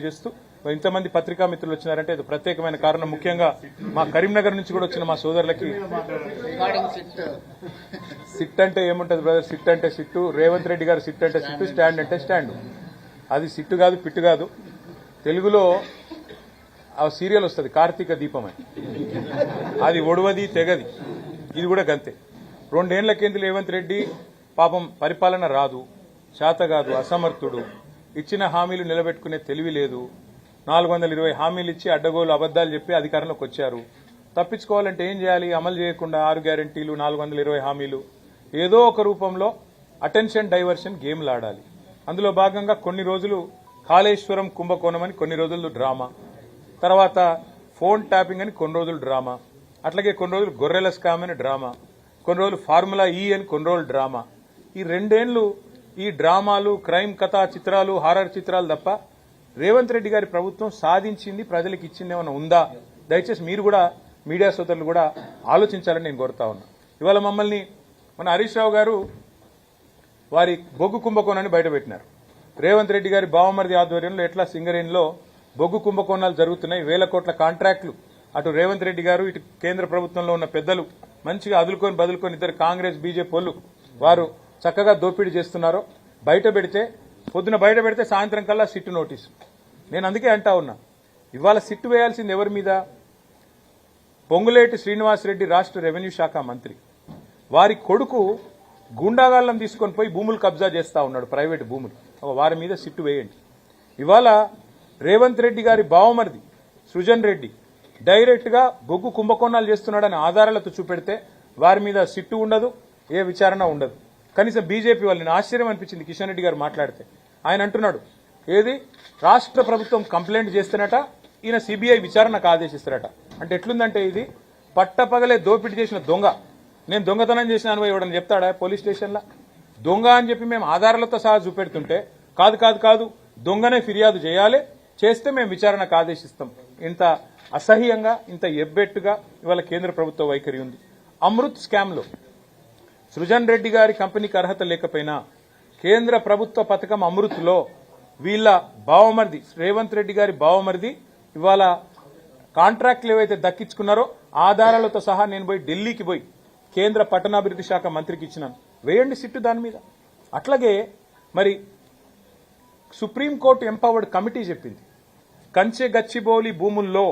చేస్తూ ఇంతమంది పత్రికా మిత్రులు వచ్చినారంటే ఇది ప్రత్యేకమైన కారణం. ముఖ్యంగా మా కరీంనగర్ నుంచి కూడా వచ్చిన మా సోదరులకి సిట్ అంటే ఏముంటది బ్రదర్, సిట్ అంటే సిట్టు, రేవంత్ రెడ్డి గారు సిట్ అంటే సిట్టు, స్టాండ్ అంటే స్టాండ్. అది సిట్టు కాదు, పిట్టు కాదు. తెలుగులో ఆ సీరియల్ వస్తుంది కార్తీక దీపం అని, అది ఒడవది తెగది. ఇది కూడా గంతే. 2 ఏళ్ల కింద రేవంత్ రెడ్డి పాపం పరిపాలన రాదు, చేత కాదు, అసమర్థుడు, ఇచ్చిన హామీలు నిలబెట్టుకునే తెలివి లేదు. 420 హామీలు ఇచ్చి అడ్డగోలు అబద్దాలు చెప్పి అధికారంలోకి వచ్చారు. తప్పించుకోవాలంటే ఏం చేయాలి? అమలు చేయకుండా 6 గ్యారెంటీలు, 420 హామీలు, ఏదో ఒక రూపంలో అటెన్షన్ డైవర్షన్ గేమ్లు ఆడాలి. అందులో భాగంగా కొన్ని రోజులు కాళేశ్వరం కుంభకోణం అని కొన్ని రోజులు డ్రామా, తర్వాత ఫోన్ ట్యాపింగ్ అని కొన్ని రోజులు డ్రామా, అట్లాగే కొన్ని రోజులు గొర్రెల స్కామ్ అని డ్రామా, కొన్ని రోజులు ఫార్ములా ఈ అని కొన్ని రోజులు డ్రామా. ఈ 2 ఏళ్లు ఈ డ్రామాలు, క్రైమ్ కథా చిత్రాలు, హారర్ చిత్రాలు తప్ప రేవంత్ రెడ్డి గారి ప్రభుత్వం సాధించింది, ప్రజలకు ఇచ్చింది ఏమైనా ఉందా? దయచేసి మీరు కూడా, మీడియా సోదరులు కూడా ఆలోచించాలని నేను కోరుతా ఉన్నా. ఇవాళ మమ్మల్ని మన హరీష్ రావు గారు వారి బొగ్గు కుంభకోణాన్ని బయటపెట్టినారు. రేవంత్ రెడ్డి గారి బావమరిది ఆధ్వర్యంలో ఎట్లా సింగరేణిలో బొగ్గు కుంభకోణాలు జరుగుతున్నాయి, 1000 కోట్ల కాంట్రాక్టులు, అటు రేవంత్ రెడ్డి గారు ఇటు కేంద్ర ప్రభుత్వంలో ఉన్న పెద్దలు మంచిగా అదులుకొని బదులుకొని ఇద్దరు కాంగ్రెస్ బీజేపీ వాళ్ళు వారు చక్కగా దోపిడీ చేస్తున్నారో బయట పెడితే, పొద్దున బయట పెడితే సాయంత్రం కల్లా సిట్టు నోటీసు. నేను అందుకే అంటా ఉన్నా, ఇవాళ సిట్టు వేయాల్సింది ఎవరి మీద? పొంగులేటి శ్రీనివాసరెడ్డి రాష్ట్ర రెవెన్యూ శాఖ మంత్రి, వారి కొడుకు గూండాగాళ్లం తీసుకొని పోయి భూములు కబ్జా చేస్తా ఉన్నాడు, ప్రైవేటు భూములు. వారి మీద సిట్టు వేయండి. ఇవాళ రేవంత్ రెడ్డి గారి బావమరిది సృజన్ రెడ్డి డైరెక్ట్ గా బొగ్గు కుంభకోణాలు చేస్తున్నాడని ఆధారాలతో చూపెడితే వారి మీద సిట్టు ఉండదు, ఏ విచారణ ఉండదు. కనీసం బీజేపీ వాళ్ళని ఆశ్చర్యం అనిపించింది కిషన్ రెడ్డి గారు మాట్లాడితే. ఆయన అంటున్నాడు, ఏది రాష్ట్ర ప్రభుత్వం కంప్లైంట్ చేస్తేనట ఈయన సిబిఐ విచారణకు ఆదేశిస్తారట. అంటే ఎట్లుందంటే ఇది పట్టపగలే దోపిడీ చేసిన దొంగ, నేను దొంగతనం చేసిన అనుభవం ఇవ్వడం చెప్తాడా పోలీస్ స్టేషన్లో? దొంగ అని చెప్పి మేము ఆధారాలతో సహా చూపెడుతుంటే కాదు కాదు కాదు దొంగనే ఫిర్యాదు చేయాలి, చేస్తే మేము విచారణకు ఆదేశిస్తాం. ఇంత అసహ్యంగా, ఇంత ఎబ్బెట్టుగా ఇవాళ కేంద్ర ప్రభుత్వ వైఖరి ఉంది. అమృత్ స్కామ్ లో సృజన్ రెడ్డి గారి కంపెనీకి అర్హత లేకపోయినా కేంద్ర ప్రభుత్వ పథకం అమృత్లో వీళ్ళ బావమరిది రేవంత్ రెడ్డి గారి బావమరిది ఇవాళ కాంట్రాక్ట్లు ఏవైతే దక్కించుకున్నారో ఆధారాలతో సహా నేను పోయి ఢిల్లీకి పోయి కేంద్ర పట్టణాభివృద్ధి శాఖ మంత్రికి ఇచ్చినాను. వేయండి సిట్టు దాని మీద. అట్లాగే మరి సుప్రీంకోర్టు ఎంపవర్డ్ కమిటీ చెప్పింది, కంచె గచ్చిబౌలి భూముల్లో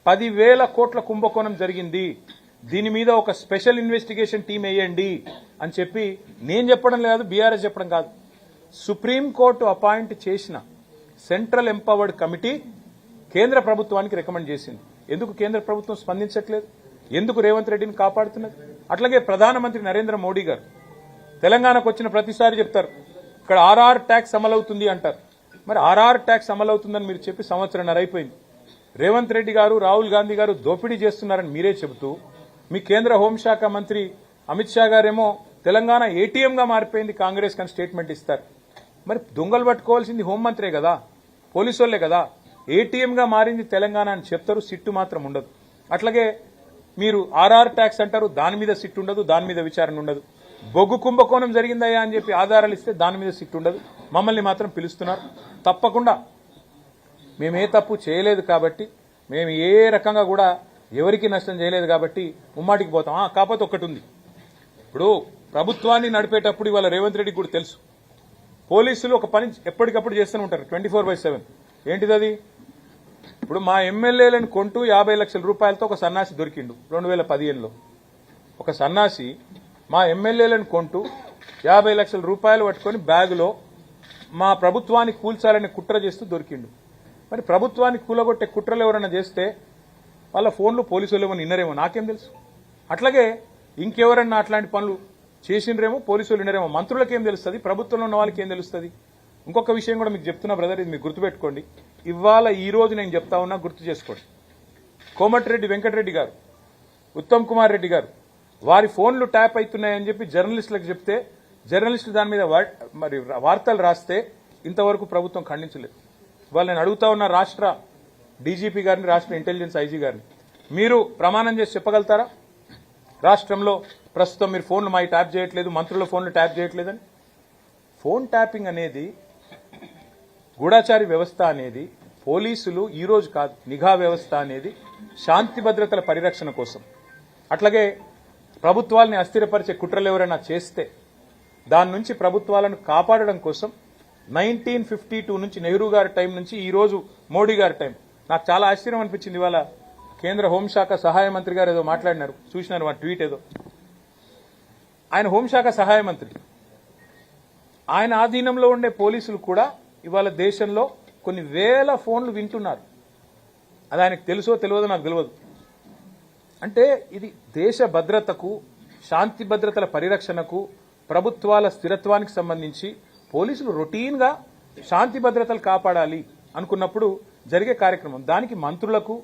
10,000 కోట్ల కుంభకోణం జరిగింది, దీని మీద ఒక స్పెషల్ ఇన్వెస్టిగేషన్ టీం వేయండి అని చెప్పి నేను చెప్పడం లేదు, బీఆర్ఎస్ చెప్పడం కాదు, సుప్రీంకోర్టు అపాయింట్ చేసిన సెంట్రల్ ఎంపవర్డ్ కమిటీ కేంద్ర ప్రభుత్వానికి రికమెండ్ చేసింది. ఎందుకు కేంద్ర ప్రభుత్వం స్పందించట్లేదు? ఎందుకు రేవంత్ రెడ్డిని కాపాడుతున్నది? అట్లాగే ప్రధానమంత్రి నరేంద్ర మోడీ గారు తెలంగాణకు వచ్చిన ప్రతిసారి చెప్తారు, ఇక్కడ ఆర్ఆర్ ట్యాక్స్ అమలవుతుంది అంటారు. మరి ఆర్ఆర్ ట్యాక్స్ అమలవుతుందని మీరు చెప్పి 1.5 సంవత్సరం అయిపోయింది. రేవంత్ రెడ్డి గారు, రాహుల్ గాంధీ గారు దోపిడీ చేస్తున్నారని మీరే చెబుతూ, మీ కేంద్ర హోంశాఖ మంత్రి అమిత్ షా గారేమో తెలంగాణ ఏటీఎంగా మారిపోయింది కాంగ్రెస్ కని స్టేట్మెంట్ ఇస్తారు. మరి దొంగలు పట్టుకోవాల్సింది హోంమంత్రే కదా, పోలీసు వాళ్లే కదా. ఏటీఎంగా మారింది తెలంగాణ అని చెప్తారు, సిట్టు మాత్రం ఉండదు. అట్లాగే మీరు ఆర్ఆర్ ట్యాక్స్ అంటారు, దాని మీద సిట్టు ఉండదు, దాని మీద విచారణ ఉండదు. బొగ్గు కుంభకోణం జరిగిందయ్యా అని చెప్పి ఆధారాలు ఇస్తే దాని మీద సిట్టు ఉండదు. మమ్మల్ని మాత్రం పిలుస్తున్నారు. తప్పకుండా మేము ఏ తప్పు చేయలేదు కాబట్టి, మేము ఏ రకంగా కూడా ఎవరికి నష్టం చేయలేదు కాబట్టి ముమ్మాటికి పోతాం. కాకపోతే ఒకటి ఉంది, ఇప్పుడు ప్రభుత్వాన్ని నడిపేటప్పుడు ఇవాళ రేవంత్ రెడ్డికి కూడా తెలుసు, పోలీసులు ఒక పని ఎప్పటికప్పుడు చేస్తూనే ఉంటారు 24/7. ఏంటిది అది? ఇప్పుడు మా ఎమ్మెల్యేలను కొంటూ 50 లక్షల రూపాయలతో ఒక సన్నాసి దొరికిండు 2015లో. ఒక సన్నాసి మా ఎమ్మెల్యేలను కొంటూ 50 లక్షల రూపాయలు పట్టుకొని బ్యాగులో మా ప్రభుత్వాన్ని కూల్చాలని కుట్ర చేస్తూ దొరికిండు. మరి ప్రభుత్వాన్ని కూలగొట్టే కుట్రలు ఎవరైనా చేస్తే వాళ్ళ ఫోన్లు పోలీసులు ఏమో నిన్నరేమో, నాకేం తెలుసు. అట్లాగే ఇంకెవరన్నా అట్లాంటి పనులు చేసిండ్రేమో, పోలీసులు వినరేమో, మంత్రులకు ఏం తెలుస్తుంది, ప్రభుత్వంలో ఉన్న వాళ్ళకి ఏం తెలుస్తుంది. ఇంకొక విషయం కూడా మీకు చెప్తున్నా బ్రదర్, ఇది మీకు గుర్తుపెట్టుకోండి. ఇవాళ ఈ రోజు నేను చెప్తా ఉన్నా, గుర్తు చేసుకోండి. కోమటిరెడ్డి వెంకటరెడ్డి గారు, ఉత్తమ్ కుమార్ రెడ్డి గారు వారి ఫోన్లు ట్యాప్ అవుతున్నాయని చెప్పి జర్నలిస్టులకు చెప్తే, జర్నలిస్టులు దాని మీద మరి వార్తలు రాస్తే ఇంతవరకు ప్రభుత్వం ఖండించలేదు. ఇవాళ నేను అడుగుతా ఉన్న రాష్ట్ర డీజీపీ గారిని, రాష్ట్ర ఇంటెలిజెన్స్ ఐజీ గారిని, మీరు ప్రమాణం చేసి చెప్పగలుగుతారా రాష్ట్రంలో ప్రస్తుతం మీరు ఫోన్లు మావి ట్యాప్ చేయట్లేదు, మంత్రుల ఫోన్లు ట్యాప్ చేయట్లేదని? ఫోన్ ట్యాపింగ్ అనేది, గూఢాచారి వ్యవస్థ అనేది పోలీసులు ఈ రోజు కాదు, నిఘా వ్యవస్థ అనేది శాంతి భద్రతల పరిరక్షణ కోసం, అట్లాగే ప్రభుత్వాల్ని అస్థిరపరిచే కుట్రలు ఎవరైనా చేస్తే దాని నుంచి ప్రభుత్వాలను కాపాడడం కోసం 1952 నుంచి నెహ్రూ గారి టైం నుంచి ఈ రోజు మోడీ గారి టైం. నాకు చాలా ఆశ్చర్యం అనిపించింది. ఇవాళ కేంద్ర హోంశాఖ సహాయ మంత్రి గారు ఏదో మాట్లాడినారు, చూసినారు వారి ట్వీట్ ఏదో. ఆయన హోంశాఖ సహాయ మంత్రి, ఆయన ఆధీనంలో ఉండే పోలీసులు కూడా ఇవాళ దేశంలో కొన్ని వేల ఫోన్లు వింటున్నారు. అది ఆయనకు తెలుసో తెలియదో నాకు తెలియదు. అంటే ఇది దేశ భద్రతకు, శాంతి భద్రతల పరిరక్షణకు, ప్రభుత్వాల స్థిరత్వానికి సంబంధించి పోలీసులు రొటీన్గా శాంతి భద్రతలు కాపాడాలి అనుకున్నప్పుడు జరిగే కార్యక్రమం. దానికి మంత్రులకు,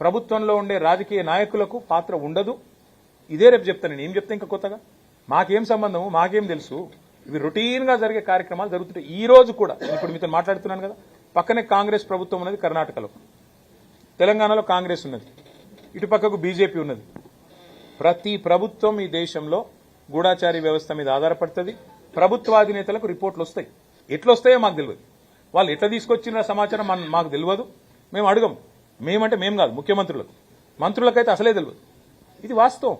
ప్రభుత్వంలో ఉండే రాజకీయ నాయకులకు పాత్ర ఉండదు. ఇదే రేపు చెప్తాను నేను. ఏం చెప్తా ఇంకా కొత్తగా? మాకేం సంబంధము, మాకేం తెలుసు? ఇవి రొటీన్గా జరిగే కార్యక్రమాలు జరుగుతుంటాయి. ఈ రోజు కూడా నేను ఇప్పుడు మీతో మాట్లాడుతున్నాను కదా, పక్కనే కాంగ్రెస్ ప్రభుత్వం ఉన్నది కర్ణాటకలో, తెలంగాణలో కాంగ్రెస్ ఉన్నది, ఇటు పక్కకు బీజేపీ ఉన్నది. ప్రతి ప్రభుత్వం ఈ దేశంలో గూఢాచారి వ్యవస్థ మీద ఆధారపడుతుంది. ప్రభుత్వాధినేతలకు రిపోర్ట్లు వస్తాయి. ఎట్లొస్తాయో మాకు తెలియదు. వాళ్ళు ఎట్లా తీసుకొచ్చిన సమాచారం మాకు తెలియదు. మేము అడగం. మేమంటే మేము కాదు, ముఖ్యమంత్రులకు, మంత్రులకైతే అసలే తెలియదు. ఇది వాస్తవం.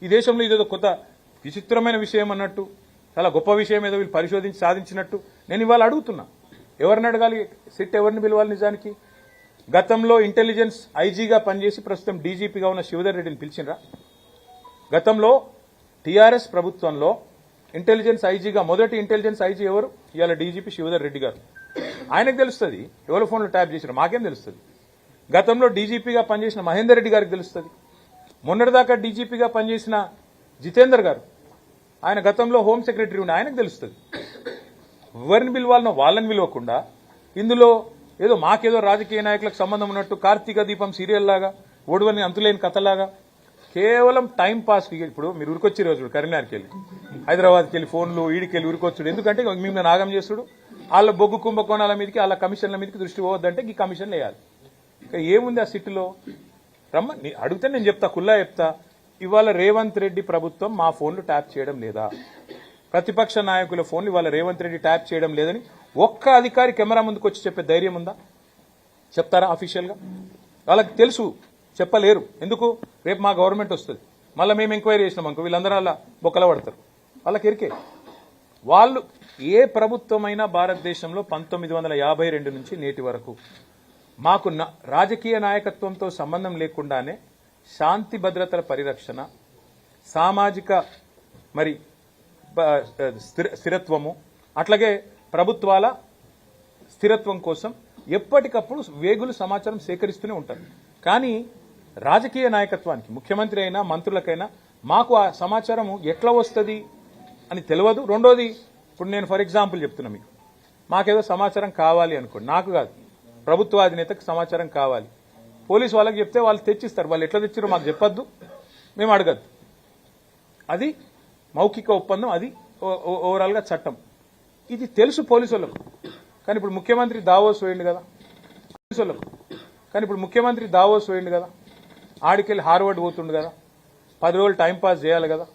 ఈ దేశంలో ఇదేదో కొత్త విచిత్రమైన విషయం అన్నట్టు, చాలా గొప్ప విషయం ఏదో వీళ్ళు పరిశోధించి సాధించినట్టు నేను ఇవాళ అడుగుతున్నా. ఎవరిని అడగాలి? సిట్ ఎవరిని పిలవాలి? నిజానికి గతంలో ఇంటెలిజెన్స్ ఐజీగా పనిచేసి ప్రస్తుతం డీజీపీగా ఉన్న శివధర్ రెడ్డిని పిలిచినరా? గతంలో టీఆర్ఎస్ ప్రభుత్వంలో ఇంటెలిజెన్స్ ఐజీగా మొదటి ఇంటెలిజెన్స్ ఐజీ ఎవరు? ఇవాళ డీజీపీ శివధర్ రెడ్డి గారు. ఆయనకు తెలుస్తుంది ఎవరి ఫోన్లో ట్యాప్ చేసినా, మాకేం తెలుస్తుంది? గతంలో డీజీపీగా పనిచేసిన మహేందర్ రెడ్డి గారికి తెలుస్తుంది. మొన్నటిదాకా డీజీపీగా పనిచేసిన జితేందర్ గారు, ఆయన గతంలో హోమ్ సెక్రటరీ ఉండి, ఆయనకు తెలుస్తుంది. ఎవరిని పిలవాలనో వాళ్ళని పిలవకుండా ఇందులో ఏదో మాకేదో రాజకీయ నాయకులకు సంబంధం ఉన్నట్టు కార్తీక దీపం సీరియల్ లాగా, ఓడువని అంతులేని కథలాగా కేవలం టైం పాస్. ఇప్పుడు మీరు ఉరికొచ్చి రోజు కరీంనగర్కి వెళ్ళి, హైదరాబాద్కి వెళ్ళి ఫోన్లు ఈడికెళ్ళి ఉరికొచ్చుడు. ఎందుకంటే మేము నాగం చేస్తుడు, వాళ్ళ బొగ్గు కుంభకోణాల మీదకి, వాళ్ళ కమిషన్ల మీదకి దృష్టి పోవద్దంటే ఈ కమిషన్లు వేయాలి. ఇంకా ఏముంది ఆ సిట్టులో? అడిగితే నేను చెప్తా, కుల్లా చెప్తా. ఇవాళ రేవంత్ రెడ్డి ప్రభుత్వం మా ఫోన్లు ట్యాప్ చేయడం లేదా? ప్రతిపక్ష నాయకుల ఫోన్లు ఇవాళ రేవంత్ రెడ్డి ట్యాప్ చేయడం లేదని ఒక్క అధికారి కెమెరా ముందుకు వచ్చి చెప్పే ధైర్యం ఉందా? చెప్తారా అఫీషియల్గా? వాళ్ళకి తెలుసు, చెప్పలేరు. ఎందుకు? రేపు మా గవర్నమెంట్ వస్తుంది, మళ్ళీ మేము ఎంక్వైరీ చేసినాం అనుకో, వీళ్ళందరూ అలా బొక్కల పడతారు. వాళ్ళకి ఎరికే. వాళ్ళు ఏ ప్రభుత్వమైనా భారతదేశంలో 1952 నుంచి నేటి వరకు మాకు రాజకీయ నాయకత్వంతో సంబంధం లేకుండానే శాంతి భద్రతల పరిరక్షణ, సామాజిక మరి స్థిరత్వము, అట్లాగే ప్రభుత్వాల స్థిరత్వం కోసం ఎప్పటికప్పుడు వేగులు సమాచారం సేకరిస్తూనే ఉంటారు. కానీ రాజకీయ నాయకత్వానికి, ముఖ్యమంత్రి అయినా మంత్రులకైనా మాకు ఆ సమాచారం ఎట్లా వస్తుంది అని తెలియదు. రెండోది, ఇప్పుడు నేను ఫర్ ఎగ్జాంపుల్ చెప్తున్నా మీకు, మాకేదో సమాచారం కావాలి అనుకోండి, నాకు కాదు ప్రభుత్వాధినేతకు సమాచారం కావాలి, పోలీసు వాళ్ళకి చెప్తే వాళ్ళు తెచ్చిస్తారు. వాళ్ళు ఎట్లా తెచ్చారో మాకు చెప్పొద్దు, మేము అడగద్దు. అది మౌఖిక ఒప్పందం, అది ఓవరాల్గా చట్టం. ఇది తెలుసు పోలీసు వాళ్ళకు. కానీ ఇప్పుడు ముఖ్యమంత్రి దావోస్ పోయిండు కదా, ఆడికెళ్ళి హార్వర్డ్ పోతుండు కదా, 10 రోజులు టైంపాస్ చేయాలి కదా.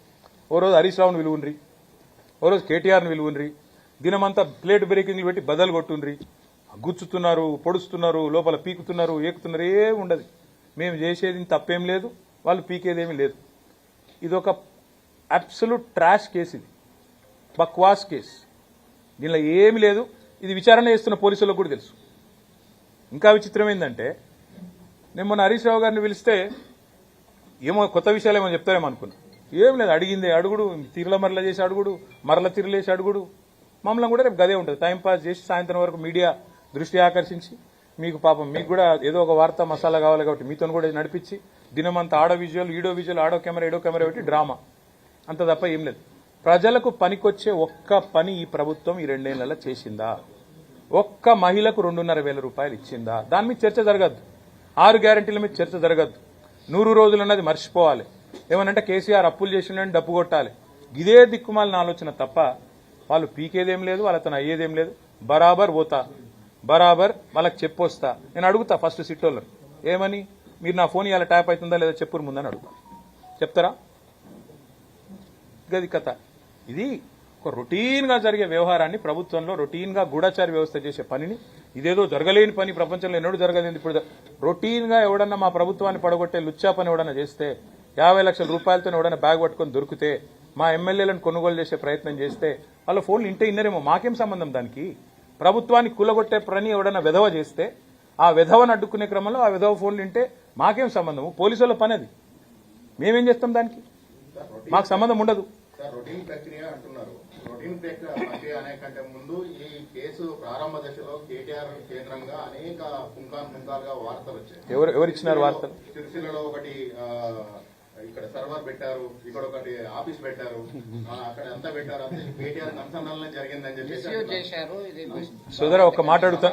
ఓ రోజు హరీష్ రావుని విలువుండ్రి, ఓ రోజు కేటీఆర్ని విలువుండ్రి, దినమంతా ప్లేట్ బ్రేకింగ్లు పెట్టి బదలు కొట్టుండ్రి, గుచ్చుతున్నారు, పొడుస్తున్నారు, లోపల పీకుతున్నారు, ఏకుతున్నారు. ఏం ఉండదు. మేము చేసేది తప్పేం లేదు, వాళ్ళు పీకేదేమీ లేదు. ఇదొక అబ్సల్యూట్ ట్రాష్ కేసు, ఇది బక్వాస్ కేసు. దీనిలో ఏమీ లేదు. ఇది విచారణ చేస్తున్న పోలీసులకు కూడా తెలుసు. ఇంకా విచిత్రం ఏంటంటే, నేను మొన్న హరీష్ రావు గారిని పిలిస్తే ఏమో కొత్త విషయాలు ఏమో చెప్తారేమో అనుకున్నా. ఏం లేదు, అడిగిందే అడుగుడు, తిరుల మరల చేసి అడుగుడు, మరల తిరులేసి అడుగుడు. మమ్మల్ని కూడా రేపు గదే ఉంటుంది. టైంపాస్ చేసి సాయంత్రం వరకు మీడియా దృష్టి ఆకర్షించి, మీకు పాపం మీకు కూడా ఏదో ఒక వార్త మసాలా కావాలి కాబట్టి మీతో కూడా నడిపించి, దినమంతా ఆడో విజువల్, ఈడో విజువల్, ఆడో కెమెరా, ఈడో కెమెరా పెట్టి డ్రామా, అంత తప్ప ఏం లేదు. ప్రజలకు పనికొచ్చే ఒక్క పని ఈ ప్రభుత్వం ఈ 2 ఏళ్లలో చేసిందా? ఒక్క మహిళకు 2,500 రూపాయలు ఇచ్చిందా? దాని మీద చర్చ జరగద్దు. 6 గ్యారంటీల మీద చర్చ జరగద్దు. 100 రోజులు అన్నది మర్చిపోవాలి. ఏమనంటే కేసీఆర్ అప్పులు చేసిండని డప్పు కొట్టాలి. ఇదే దిక్కుమాలిన ఆలోచన తప్ప వాళ్ళు పీకేదేం లేదు, వాళ్ళతో అయ్యేదేం లేదు. బరాబర్ పోతా, బరాబర్ వాళ్ళకి చెప్పొస్తా. నేను అడుగుతా ఫస్ట్ సిట్టోళ్ళని, ఏమని, మీరు నా ఫోన్ ఇవాళ ట్యాప్ అవుతుందా లేదా చెప్పురు ముందని అడుగుతా. చెప్తారా? గది కథ. ఇది ఒక రొటీన్గా జరిగే వ్యవహారాన్ని ప్రభుత్వంలో రొటీన్గా గూఢచారి వ్యవస్థ చేసే పనిని ఇదేదో జరగలేని పని ప్రపంచంలో ఎన్నడూ జరగలేదు. ఇప్పుడు రొటీన్గా ఎవడన్నా మా ప్రభుత్వాన్ని పడగొట్టే లుచ్చా పని ఎవడన్నా చేస్తే 50 లక్షల రూపాయలతో ఎవడన్నా బ్యాగ్ పట్టుకొని దొరికితే మా ఎమ్మెల్యేలను కొనుగోలు చేసే ప్రయత్నం చేస్తే వాళ్ళ ఫోన్లు ఇంటే ఇన్నరేమో మాకేం సంబంధం దానికి. ప్రభుత్వాన్ని కూలగొట్టే పని ఎవడన్నా విధవ చేస్తే ఆ విధవను అడ్డుకునే క్రమంలో ఆ విధవ ఫోన్లు ఇంటే మాకేం సంబంధము. పోలీసుల పని అది. మేమేం చేస్తాం దానికి? మాకు సంబంధం ఉండదు. రొటీన్ ప్రక్రియ అంటున్నారు. రొటీన్ ప్రక్రియ అనే కంటే ముందు ఈ కేసు ప్రారంభ దశలో కేటీఆర్ కేంద్రంగా అనేక పుంకాలుగా వార్తలు వచ్చాయి. ఎవరు ఇచ్చినారు వార్తలు? సిరిసిల్లలో ఒకటి ఇక్కడ సర్వర్ పెట్టారు, ఇక్కడ ఒకటి ఆఫీస్ పెట్టారు, అక్కడ అంతా పెట్టారు, అంతా కేటీఆర్ అనుసంధానం జరిగిందని చెప్పేసి సోదర ఒక్క మాట అడుగుతా.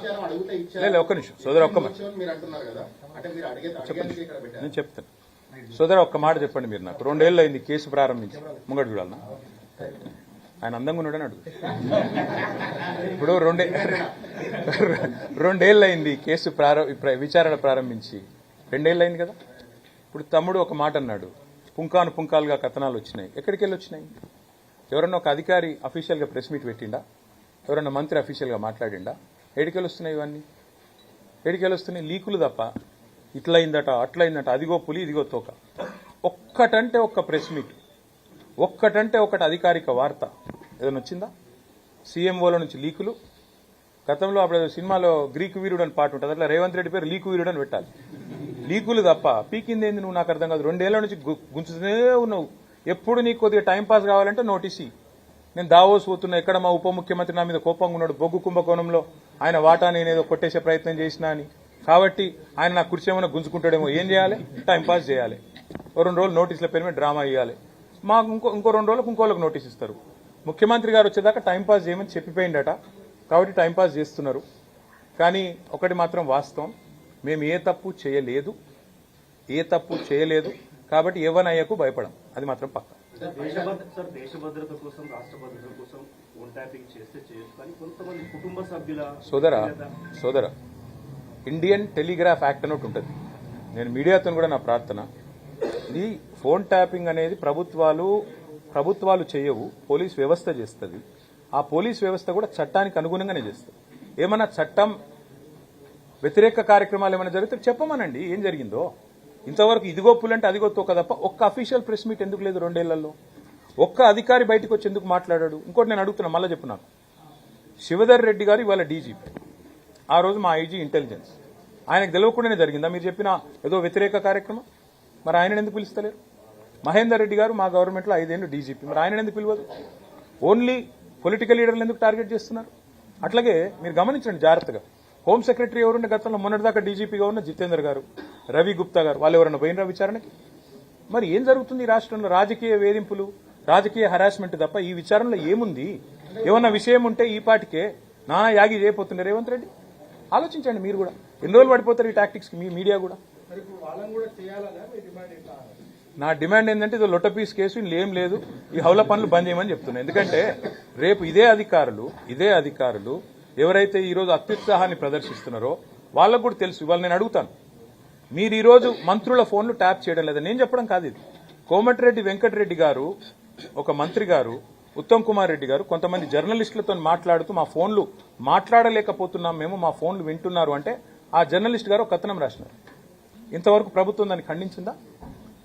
లేదు ఒక్క నిమిషం సోదర, ఒక్క మాట మీరు అంటున్నారు కదా, అంటే మీరు అడిగేది ఇక్కడ పెట్టారు. నేను చెప్తాను సోదర, ఒక్క మాట చెప్పండి. మీరు నాకు 2 ఏళ్ళు అయింది కేసు ప్రారంభించి. ముంగడు చూడాలన్నా ఆయన అందంగా ఉన్నాడని అడుగు. ఇప్పుడు 2 ఏళ్ళు అయింది కేసు విచారణ ప్రారంభించి. 2 ఏళ్ళు అయింది కదా. ఇప్పుడు తమ్ముడు ఒక మాట అన్నాడు, పుంకాలుగా కథనాలు వచ్చినాయి. ఎక్కడికి వెళ్ళి వచ్చినాయి? ఎవరన్నా ఒక అధికారి అఫీషియల్గా ప్రెస్ మీట్ పెట్టిండా? ఎవరన్నా మంత్రి అఫీషియల్గా మాట్లాడిండా? ఎడికెళ్ళి వస్తున్నాయి ఇవన్నీ? ఎడికెళ్ళి వస్తున్నాయి? లీకులు తప్ప. ఇట్లయిందట అట్లయిందట, అదిగో పులి ఇదిగో తోక. ఒక్కటంటే ఒక్క ప్రెస్ మీట్, ఒక్కటంటే ఒకటి అధికారిక వార్త ఏదైనా వచ్చిందా? సీఎంఓల నుంచి లీకులు. గతంలో అప్పుడు సినిమాలో గ్రీకు వీరుడు అని పాట ఉంటుంది, అట్లా రేవంత్ రెడ్డి పేరు లీకు వీరుడు అని పెట్టాలి. లీకులు తప్ప పీకిందేంది నువ్వు? నాకు అర్థం కాదు. 2 ఏళ్ల నుంచి గుంచుతూనే ఉన్నావు. ఎప్పుడు నీకు కొద్దిగా టైంపాస్ కావాలంటే నోటీస్. నేను దావోస్ పోతున్నా, ఎక్కడ మా ఉప ముఖ్యమంత్రి నా మీద కోపంగా ఉన్నాడు, బొగ్గు కుంభకోణంలో ఆయన వాటా నేనేదో కొట్టేసే ప్రయత్నం చేసినా అని. కాబట్టి ఆయన నా కుర్చీ ఏమైనా గుంజుకుంటాడేమో. ఏం చేయాలి? టైంపాస్ చేయాలి. 2 రోజులు నోటీసుల పేరు మీద డ్రామా ఇవ్వాలి. మాకు ఇంకో 2 రోజులకు ఇంకోళ్ళకి నోటీస్ ఇస్తారు. ముఖ్యమంత్రి గారు వచ్చేదాకా టైంపాస్ చేయమని చెప్పిపోయిందట. కాబట్టి టైంపాస్ చేస్తున్నారు. కానీ ఒకటి మాత్రం వాస్తవం, మేము ఏ తప్పు చేయలేదు. కాబట్టి ఏవనయ్యకు భయపడం, అది మాత్రం పక్క. దేశభద్రత కోసం, రాష్ట్ర భద్రత కోసం ఫోన్ ట్యాపింగ్ చేస్తే చేయొచ్చు, కానీ కొంతమంది కుటుంబ సభ్యుల సోదర ఇండియన్ టెలిగ్రాఫ్ యాక్ట్ అని ఒకటి ఉంటుంది. నేను మీడియాతో కూడా నా ప్రార్థన, ఈ ఫోన్ ట్యాపింగ్ అనేది ప్రభుత్వాలు చేయవు, పోలీస్ వ్యవస్థ చేస్తుంది. ఆ పోలీస్ వ్యవస్థ కూడా చట్టానికి అనుగుణంగానే చేస్తుంది. ఏమన్నా చట్టం వ్యతిరేక కార్యక్రమాలు ఏమైనా జరిగితే చెప్పమనండి ఏం జరిగిందో. ఇంతవరకు ఇదిగో పులంటే అదిగో తోక తప్ప ఒక్క అఫీషియల్ ప్రెస్ మీట్ ఎందుకు లేదు 2 ఏళ్లలో? ఒక్క అధికారి బయటకు వచ్చి ఎందుకు మాట్లాడాడు? ఇంకోటి నేను అడుగుతున్నా, మళ్ళీ చెప్పు నాకు. శివధర్ రెడ్డి గారు ఇవాళ డీజీపీ, ఆ రోజు మా ఐజీ ఇంటెలిజెన్స్. ఆయనకు తెలియకుండానే జరిగిందా మీరు చెప్పిన ఏదో వ్యతిరేక కార్యక్రమం? మరి ఆయన ఎందుకు పిలుస్తలేరు? మహేందర్ రెడ్డి గారు మా గవర్నమెంట్లో 5 ఏళ్లు డీజీపీ, మరి ఆయన ఎందుకు పిలవదు? ఓన్లీ పొలిటికల్ లీడర్లు ఎందుకు టార్గెట్ చేస్తున్నారు? అట్లాగే మీరు గమనించండి జాగ్రత్తగా. హోమ్ సెక్రటరీ ఎవరున్న గతంలో మొన్నటిదాకా డీజీపీగా ఉన్న జితేందర్ గారు, రవి గుప్తా గారు, వాళ్ళు ఎవరన్నా పోయినరా విచారణకి? మరి ఏం జరుగుతుంది ఈ రాష్ట్రంలో? రాజకీయ వేధింపులు, రాజకీయ హరాస్మెంట్ తప్ప ఈ విచారణలో ఏముంది? ఏమన్నా విషయం ఉంటే ఈ పాటికే నానా యాగి చేయబోతుండే రేవంత్ రెడ్డి. ఆలోచించండి మీరు కూడా. ఎన్ని రోజులు పడిపోతారు ఈ టాక్టిక్స్ మీ మీడియా కూడా? నా డిమాండ్ ఏంటంటే ఇది లొట్టపీస్ కేసు, ఇందులో ఏం లేదు, ఈ హౌల పనులు బంద్ చేయమని చెప్తున్నాను. ఎందుకంటే రేపు ఇదే అధికారులు ఎవరైతే ఈరోజు అత్యుత్సాహాన్ని ప్రదర్శిస్తున్నారో వాళ్ళకు కూడా తెలుసు. ఇవాళ నేను అడుగుతాను, మీరు ఈరోజు మంత్రుల ఫోన్లు ట్యాప్ చేయడం లేదా? నేను చెప్పడం కాదు ఇది. కోమటిరెడ్డి వెంకటరెడ్డి గారు, ఒక మంత్రి గారు, ఉత్తమ్ కుమార్ రెడ్డి గారు కొంతమంది జర్నలిస్టులతో మాట్లాడుతూ మా ఫోన్లు మాట్లాడలేకపోతున్నాం మేము, మా ఫోన్లు వింటున్నారు అంటే ఆ జర్నలిస్ట్ గారు ఒక కథనం రాసినారు. ఇంతవరకు ప్రభుత్వం దాన్ని ఖండించిందా?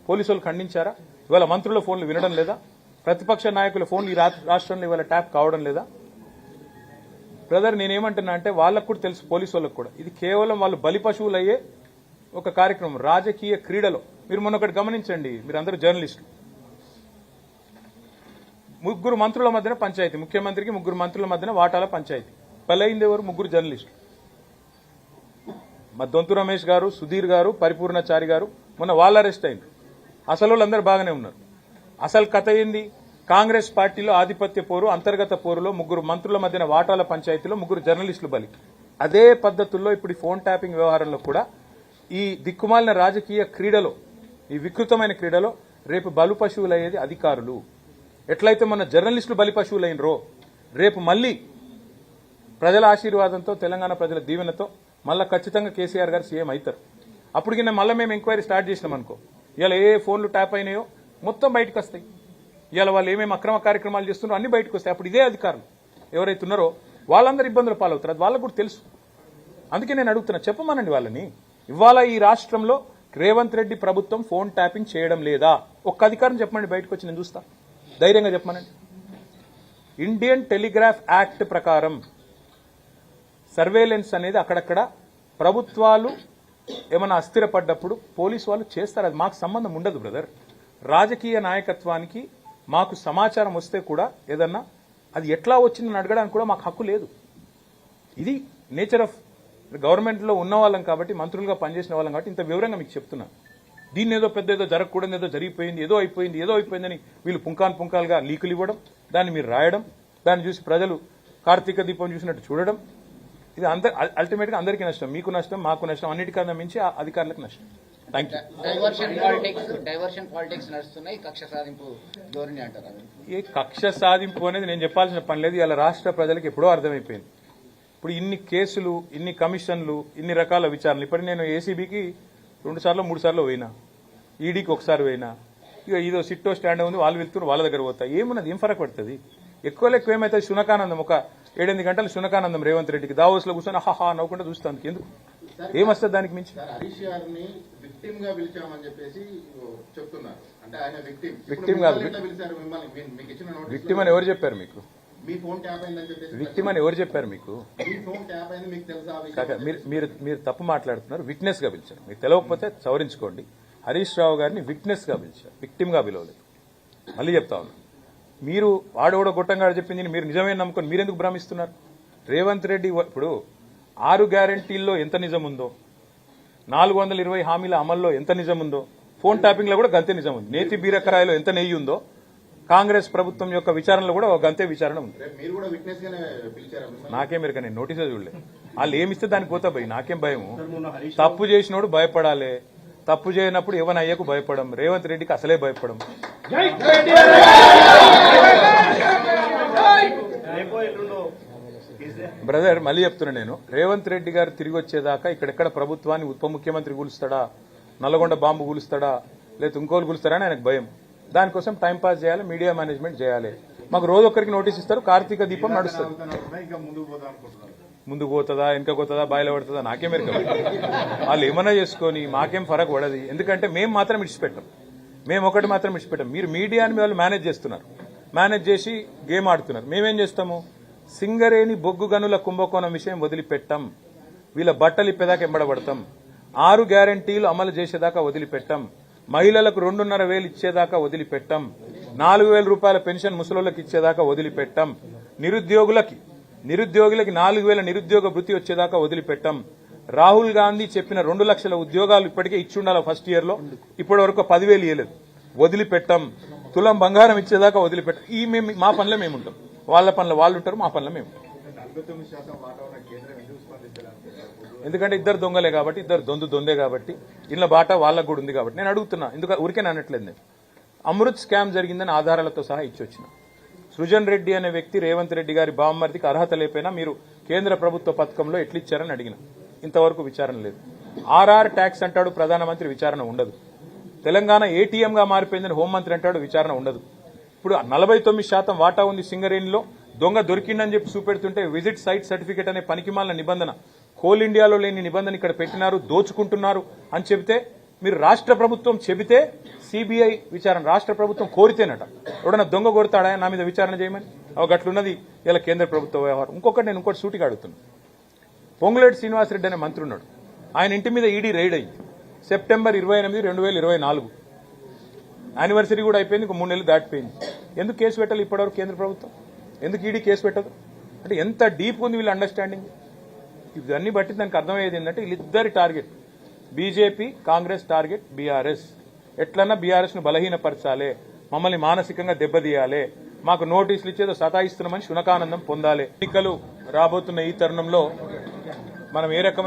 పోలీసులు ఖండించారా? ఇవాళ మంత్రుల ఫోన్లు వినడం లేదా? ప్రతిపక్ష నాయకుల ఫోన్లు ఈ రాష్ట్రంలో ఇవాళ ట్యాప్ కావడం లేదా? బ్రదర్ నేనేమంటున్నా అంటే వాళ్ళకు కూడా తెలుసు, పోలీసు వాళ్ళకు కూడా, ఇది కేవలం వాళ్ళు బలి పశువులు అయ్యే ఒక కార్యక్రమం. రాజకీయ క్రీడలో మీరు మొన్న ఒకటి గమనించండి, మీరందరూ జర్నలిస్టులు, 3 మంత్రుల మధ్యన పంచాయతీ, ముఖ్యమంత్రికి 3 మంత్రుల మధ్యన వాటాల పంచాయతీ. బలైంది ఎవరు? 3 జర్నలిస్టులు. మా దొంతు రమేష్ గారు, సుధీర్ గారు, పరిపూర్ణచారి గారు మొన్న వాళ్ళు అరెస్ట్ అయింది. అసలు వాళ్ళందరూ బాగానే ఉన్నారు. అసలు కథ ఏంది? కాంగ్రెస్ పార్టీలో ఆధిపత్య పోరు, అంతర్గత పోరులో 3 మంత్రుల మధ్యన వాటాల పంచాయతీలో 3 జర్నలిస్టులు బలి. అదే పద్ధతుల్లో ఇప్పుడు ఈ ఫోన్ ట్యాపింగ్ వ్యవహారంలో కూడా ఈ దిక్కుమాలిన రాజకీయ క్రీడలో, ఈ వికృతమైన క్రీడలో రేపు బలు పశువులయ్యేది అధికారులు. ఎట్లయితే మన జర్నలిస్టులు బలి పశువులైనరో రేపు మళ్లీ ప్రజల ఆశీర్వాదంతో, తెలంగాణ ప్రజల దీవెనతో మళ్ళా ఖచ్చితంగా కేసీఆర్ గారు సీఎం అవుతారు. అప్పటికి మళ్ళీ మేము ఎంక్వైరీ స్టార్ట్ చేసినాం అనుకో, ఇలా ఏ ఫోన్లు ట్యాప్ అయినాయో మొత్తం బయటకు వస్తాయి. ఇవాళ వాళ్ళు ఏమేమి అక్రమ కార్యక్రమాలు చేస్తున్నారో అన్ని బయటకు వస్తాయి. అప్పుడు ఇదే అధికారులు ఎవరైతే ఉన్నారో వాళ్ళందరూ ఇబ్బందులు పాలవుతారు. అది వాళ్ళకు కూడా తెలుసు. అందుకే నేను అడుగుతున్నా, చెప్పమనండి వాళ్ళని. ఇవాళ ఈ రాష్ట్రంలో రేవంత్ రెడ్డి ప్రభుత్వం ఫోన్ ట్యాపింగ్ చేయడం లేదా? ఒక్క అధికారం చెప్పమండి, బయటకు వచ్చి నేను చూస్తా. ధైర్యంగా చెప్పమనండి. ఇండియన్ టెలిగ్రాఫ్ యాక్ట్ ప్రకారం సర్వేలెన్స్ అనేది అక్కడక్కడ ప్రభుత్వాలు ఏమైనా అస్థిరపడ్డప్పుడు పోలీసు వాళ్ళు చేస్తారు. అది మాకు సంబంధం ఉండదు బ్రదర్. రాజకీయ నాయకత్వానికి మాకు సమాచారం వస్తే కూడా ఏదన్నా అది ఎట్లా వచ్చిందని అడగడానికి కూడా మాకు హక్కు లేదు. ఇది నేచర్ ఆఫ్ గవర్నమెంట్లో ఉన్న వాళ్ళం కాబట్టి, మంత్రులుగా పనిచేసిన వాళ్ళం కాబట్టి ఇంత వివరంగా మీకు చెప్తున్నా. దీన్ని ఏదో పెద్ద ఏదో జరగకూడదు, ఏదో జరిగిపోయింది, ఏదో అయిపోయిందని వీళ్ళు పుంకాలుగా లీకులు ఇవ్వడం, దాన్ని మీరు రాయడం, దాన్ని చూసి ప్రజలు కార్తీక దీపం చూసినట్టు చూడడం, ఇది అల్టిమేట్ గా అందరికీ నష్టం. మీకు నష్టం, మాకు నష్టం, అన్నిటికన్నా మించి ఆ అధికారులకు నష్టం. Thank you. డైవర్షన్ పాలిటిక్స్ నడుస్తున్నాయి, కక్ష సాధింపు ధోరణి అంటారు. ఈ కక్ష సాధింపు అనేది నేను చెప్పాల్సిన పని లేదు. ఇలా రాష్ట్ర ప్రజలకు ఎప్పుడో అర్థమైపోయింది. ఇప్పుడు ఇన్ని కేసులు, ఇన్ని కమిషన్లు, ఇన్ని రకాల విచారణలు. ఇప్పుడు నేను ఏసీబీకి 2 సార్లు 3 సార్లు పోయినా, ఈడీకి ఒకసారి పోయినా. ఇక ఇదో సిట్టో స్టాండ్ ఉంది, వాళ్ళు వెళ్తున్నారు, వాళ్ళ దగ్గర పోతా. ఏమున్నది, ఏం ఫరక్ పడుతుంది? ఎక్కువ ఏమైతుంది? శునకానందం, ఒక 7-8 గంటలు శునకానందం రేవంత్ రెడ్డికి. దావోస్ లో కూర్చొని హహా నవ్వుకుంటూ చూస్తాను. ఎందుకు, ఏమొస్తుంది దానికి మించి? హరీష్ గారిని విక్టిమ్ గా పిలిచామని చెప్పేసి చెప్తున్నారు. అంటే ఆయన విక్టిమ్ కాదు. పిలిచారు మిమ్మల్ని, మీకు ఇచ్చిన నోటీస్. విక్టిమ్ అని ఎవరు చెప్పారు మీకు? మీ ఫోన్ ట్యాప్ అయిందని చెప్పేసి. విక్టిమ్ అని ఎవరు చెప్పారు మీకు? మీ ఫోన్ ట్యాప్ అయింది మీకు తెలుసా? కాక మీరు తప్పు మాట్లాడుతున్నారు. విట్నెస్ గా పిలిచారు. మీకు తెలియకపోతే సవరించుకోండి. హరీష్ రావు గారిని విట్నెస్ గా పిలిచారు, విక్టిమ్ గా పిలవలేదు. మళ్ళీ చెప్తా ఉన్నా, మీరు వాడోడో గొట్టంగా చెప్పింది మీరు నిజమే నమ్ముకొని మీరెందుకు భ్రమిస్తున్నారు? రేవంత్ రెడ్డి ఇప్పుడు 6 గ్యారంటీల్లో ఎంత నిజం ఉందో, 420 హామీల అమల్లో ఎంత నిజం ఉందో, ఫోన్ ట్యాపింగ్ లో కూడా గంతే నిజం ఉంది. నేతి బీరకాయలో ఎంత నెయ్యి ఉందో, కాంగ్రెస్ ప్రభుత్వం యొక్క విచారణలో కూడా ఒక గంతే విచారణ ఉంది. మీరు కూడా విట్నెస్ గానే పిలిచారా? నాకేం మీరు నేను నోటీసే చూడలేదు. వాళ్ళు ఏమిస్తే దానికి పోతా భయ్, నాకేం భయము? తప్పు చేసినోడు భయపడాలి, తప్పు చేయనప్పుడు ఎవరి అయ్యకు భయపడం. రేవంత్ రెడ్డికి అసలే భయపడం. బ్రదర్ మళ్ళీ చెప్తున్నా నేను, రేవంత్ రెడ్డి గారు తిరిగి వచ్చేదాకా ఇక్కడెక్కడ ప్రభుత్వాన్ని ఉప ముఖ్యమంత్రి కూలుస్తాడా, నల్లగొండ బాంబు కూలుస్తాడా, లేదా ఇంకోలు కూలుస్తాడా అని ఆయనకు భయం. దానికోసం టైంపాస్ చేయాలి, మీడియా మేనేజ్మెంట్ చేయాలి. మాకు రోజు ఒక్కరికి నోటీస్ ఇస్తారు, కార్తీక దీపం నడుస్తుంది. ముందుకు పోతుందా, వెనక పోతుందా, బాయిలో పడుతుందా నాకేం ఎరక. వాళ్ళు ఏమన్నా చేసుకొని మాకేం ఫరక్ పడదు. ఎందుకంటే మేము మాత్రం ఇడిచిపెట్టాం, మేము ఒకటి మాత్రం ఇడిచిపెట్టాం. మీరు మీడియాని వాళ్ళు మేనేజ్ చేస్తున్నారు, మేనేజ్ చేసి గేమ్ ఆడుతున్నారు. మేమేం చేస్తాము? సింగరేణి బొగ్గు గనుల కుంభకోణం విషయం వదిలిపెట్టాం, వీళ్ళ బట్టలు ఇప్పేదాకా ఎంబడబడతాం, 6 గ్యారంటీలు అమలు చేసేదాకా వదిలిపెట్టాం, మహిళలకు 2,500 ఇచ్చేదాకా వదిలిపెట్టాం, 4,000 రూపాయల పెన్షన్ ముసలోళ్ళకి ఇచ్చేదాకా వదిలిపెట్టాం, నిరుద్యోగులకి 4,000 నిరుద్యోగ భృతి వచ్చేదాకా వదిలిపెట్టాం. రాహుల్ గాంధీ చెప్పిన 2 లక్షల ఉద్యోగాలు ఇప్పటికే ఇచ్చుండాలి ఫస్ట్ ఇయర్ లో, ఇప్పటి వరకు 10,000 ఇవ్వలేదు, వదిలిపెట్టాం. తులం బంగారం ఇచ్చేదాకా వదిలిపెట్టాం. ఈ మా పనిలో మేము ఉంటాం, వాళ్ళ పనులు వాళ్ళు ఉంటారు, మా పనిలో మేము ఉంటాం. ఎందుకంటే ఇద్దరు దొంగలే కాబట్టి, ఇద్దరు దొందే కాబట్టి, ఇళ్ళ బాట వాళ్ళకు కూడా ఉంది కాబట్టి నేను అడుగుతున్నా. ఎందుకంటే ఊరికే అనట్లేదు నేను. అమృత్ స్కామ్ జరిగిందని ఆధారాలతో సహా ఇచ్చొచ్చిన. సృజన్ రెడ్డి అనే వ్యక్తి రేవంత్ రెడ్డి గారి బామ్మర్దికి అర్హత లేకపోయినా మీరు కేంద్ర ప్రభుత్వ పథకంలో ఎట్లిచ్చారని అడిగిన. ఇంతవరకు విచారణ లేదు. ఆర్ఆర్ ట్యాక్స్ అంటాడు ప్రధానమంత్రి, విచారణ ఉండదు. తెలంగాణ ఏటీఎంగా మారిపోయిందని హోంమంత్రి అంటాడు, విచారణ ఉండదు. ఇప్పుడు 49% వాటా ఉంది సింగరేణిలో, దొంగ దొరికిందని చెప్పి చూపెడుతుంటే విజిట్ సైట్ సర్టిఫికేట్ అనే పనికిమాలిన నిబంధన, కోల్ ఇండియాలో లేని నిబంధన ఇక్కడ పెట్టినారు, దోచుకుంటున్నారు అని చెబితే, మీరు రాష్ట్ర ప్రభుత్వం చెబితే సిబిఐ విచారణ రాష్ట్ర ప్రభుత్వం కోరితేనట. ఎవడన్నా దొంగ కొడతాడా నా మీద విచారణ చేయమని? గట్లున్నది ఇలా కేంద్ర ప్రభుత్వ వ్యవహారం. నేను ఇంకోటి సూటిగా అడుగుతున్నా. పొంగులేటి శ్రీనివాసరెడ్డి అనే మంత్రి ఉన్నాడు, ఆయన ఇంటి మీద ఈడీ రైడ్ అయింది సెప్టెంబర్ 28, 2024. యానివర్సరీ కూడా అయిపోయింది, ఇంకో 3 నెలలు దాటిపోయింది. ఎందుకు కేసు పెట్టాలి ఇప్పటివరకు కేంద్ర ప్రభుత్వం? ఎందుకు ఈడీ కేసు పెట్టదు? అంటే ఎంత డీప్ ఉంది వీళ్ళ అండర్స్టాండింగ్. ఇవన్నీ బట్టి దానికి అర్థమయ్యేది ఏంటంటే వీళ్ళిద్దరి target BJP, Congress target BRS. ఎట్లన్నా బీఆర్ఎస్ ను బలహీనపరచాలి, మమ్మల్ని మానసికంగా దెబ్బతీయాలి, మాకు నోటీసులు ఇచ్చేదో సతాయిస్తున్నామని శునకానందం పొందాలి. ఎన్నికలు రాబోతున్న ఈ తరుణంలో మనం ఏ రకమైన